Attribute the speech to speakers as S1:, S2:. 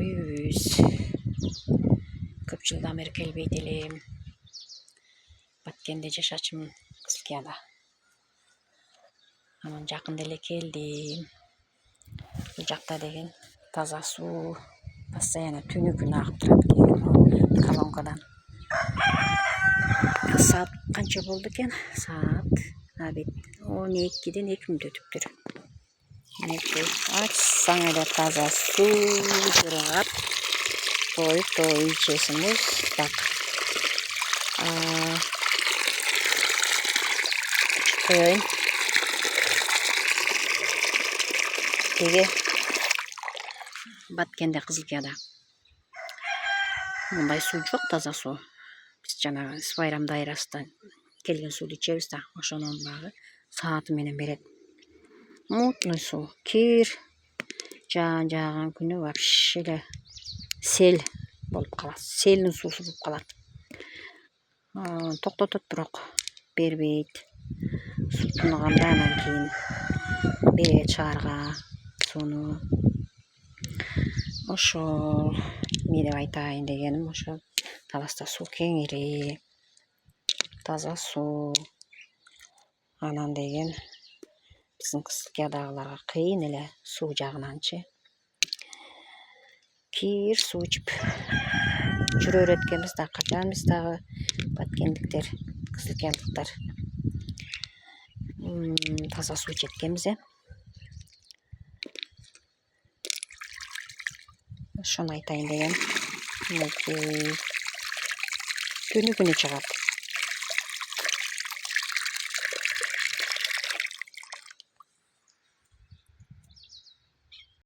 S1: үйбүз. Көп жылдан бeri келбейт элем. Баткенде жашачымын, Кызылкияда. Анан жакында эле келдим. Бул жакта деген таза суу, постоянно түнү күнү агып турат колонкадан. Саат канча болду экен? Саат абит 12-ден 2 мүнөт өтүптүр. Ачсаң эле таза суу турат. Той ичесиңиз. Так. Коеюн. Теге Баткенде, Кызылкияда мындай суу жок, таза суу. Биз жанагы байрам дайрасынан келген сууну ичебиз да, ошонун багы сааты менен берет. Мутный суу. Кир жааган күнү вообще эле сел болуп калат. Селдин суусу болуп калат. Токтотот бирок бербейт. Суу тунуганда анан кийин берет шаарга сууну. Ошол эмне деп айтайын дегеним, ошо Таласта суу кеңири, таза суу. Анан деген биздин Кызылкиядагыларга кыйын эле суу жагынанчы. Кир суу ичип жүрө береткенбиз да, качан биз дагы баткендиктер, кызылкиялыктар таза суу ичет экенбиз, Ошону айтайын деген. Түнү күнү чыгат.